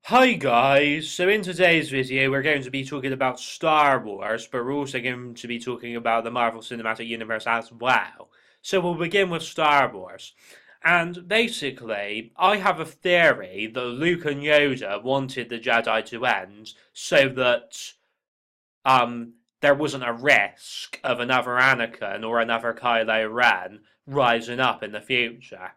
Hi guys, so in today's video we're going to be talking about Star Wars, but we're also going to be talking about the Marvel Cinematic Universe as well. So we'll begin with Star Wars. And basically, I have a theory that Luke and Yoda wanted the Jedi to end so that there wasn't a risk of another Anakin or another Kylo Ren rising up in the future.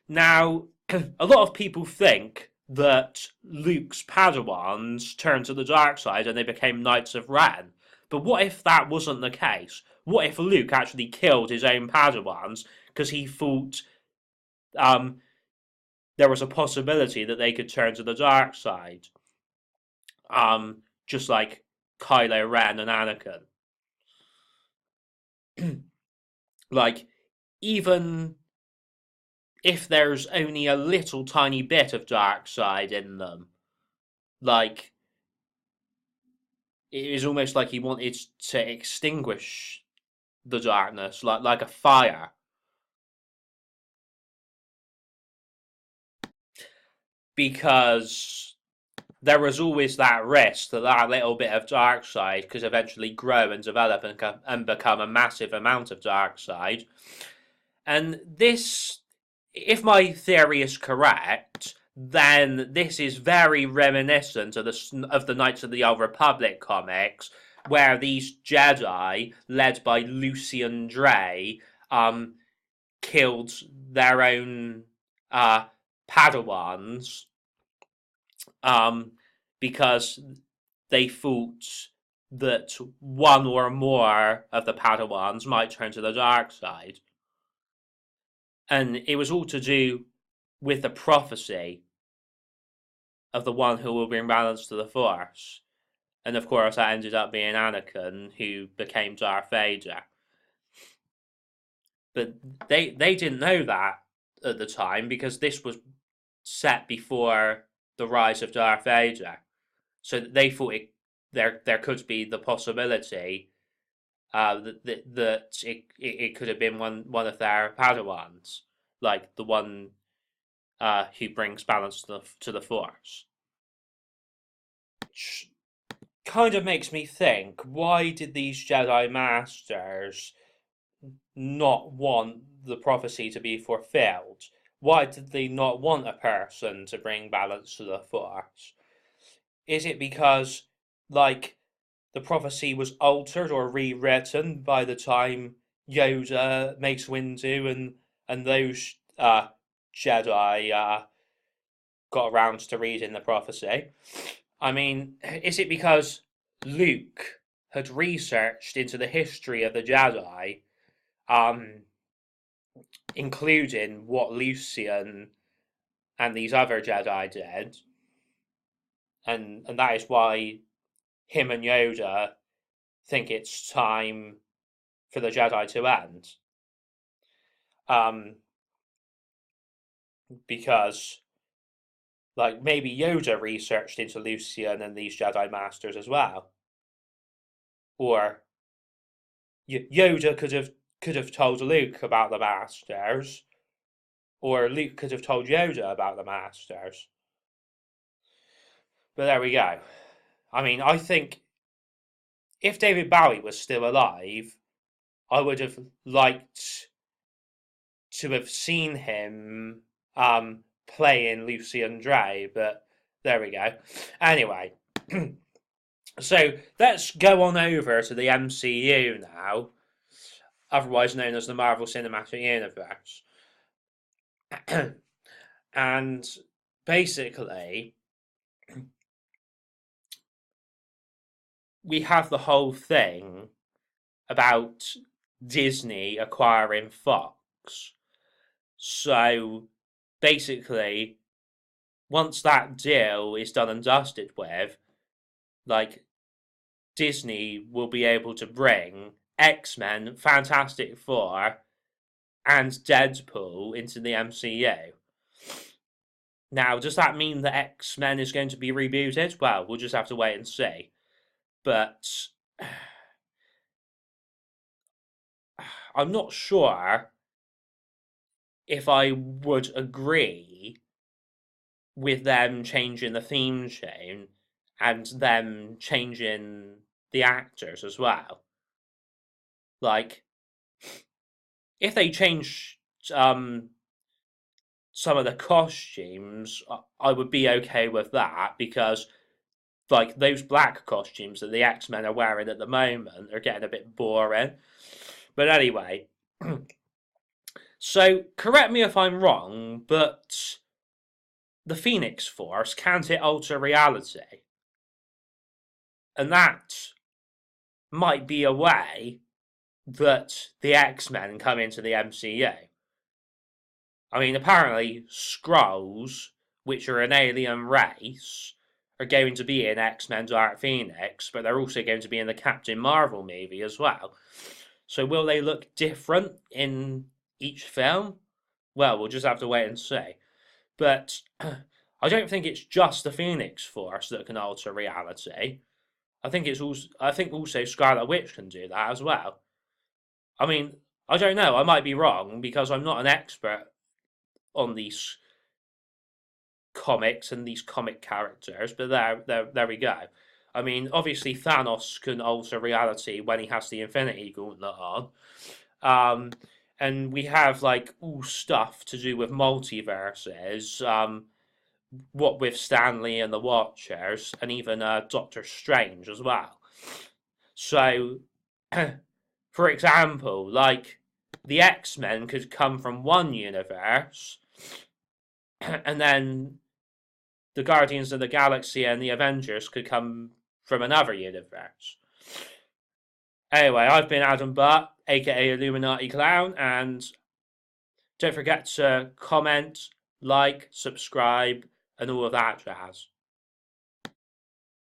Now, a lot of people think that Luke's Padawans turned to the dark side and they became Knights of Ren. But what if that wasn't the case? What if Luke actually killed his own Padawans because he thought um, there was a possibility that they could turn to the dark side? Just like Kylo Ren and Anakin. Like, even if there's only a little tiny bit of dark side in them, like it is almost like he wanted to extinguish the darkness, like a fire, because there was always that risk that that little bit of dark side could eventually grow and develop and become a massive amount of dark side. And this, if my theory is correct, then this is very reminiscent of the Knights of the Old Republic comics, where these Jedi, led by Lucian Dre, killed their own Padawans um, because they thought that one or more of the Padawans might turn to the dark side. And it was all to do with the prophecy of the one who will bring balance to the Force. And of course, that ended up being Anakin, who became Darth Vader. But they didn't know that at the time because this was set before the rise of Darth Vader. So they thought there could be the possibility that it could have been one of their Padawans, like the one who brings balance to the Force. Which kind of makes me think, why did these Jedi Masters not want the prophecy to be fulfilled? Why did they not want a person to bring balance to the Force? Is it because, like, the prophecy was altered or rewritten by the time Yoda, Mace Windu, and those Jedi got around to reading the prophecy? I mean, is it because Luke had researched into the history of the Jedi, um, including what Lucian and these other Jedi did, and that is why him and Yoda think it's time for the Jedi to end? Um, because like maybe Yoda researched into Lucian and these Jedi Masters as well, or Yoda could have told Luke about the Masters, or Luke could have told Yoda about the Masters. But there we go. I mean, I think if David Bowie was still alive, I would have liked to have seen him playing Lucy Andre, but there we go. Anyway, so let's go on over to the MCU now, otherwise known as the Marvel Cinematic Universe. And basically, we have the whole thing about Disney acquiring Fox. So basically, once that deal is done and dusted with, like Disney will be able to bring X-Men, Fantastic Four, and Deadpool into the MCU. Now, does that mean that X-Men is going to be rebooted? Well, we'll just have to wait and see. But I'm not sure if I would agree with them changing the theme tune and them changing the actors as well. Like, if they change some of the costumes, I would be okay with that because, like, those black costumes that the X-Men are wearing at the moment are getting a bit boring. But anyway, so correct me if I'm wrong, but the Phoenix Force, can't it alter reality? And that might be a way that the X-Men come into the MCU. I mean, apparently, Skrulls, which are an alien race, are going to be in X-Men Dark Phoenix, but they're also going to be in the Captain Marvel movie as well. So will they look different in each film? Well, we'll just have to wait and see. But I don't think it's just the Phoenix Force that can alter reality. I think also Scarlet Witch can do that as well. I mean, I don't know. I might be wrong because I'm not an expert on these comics and these comic characters, but there we go. I mean, obviously Thanos can alter reality when he has the Infinity Gauntlet on. And we have like all stuff to do with multiverses. What with Stanley and the Watchers, and even Doctor Strange as well. So, for example, like the X-Men could come from one universe, and then the Guardians of the Galaxy and the Avengers could come from another universe. Anyway, I've been Adam Butt, aka Illuminati Clown, and don't forget to comment, like, subscribe, and all of that jazz.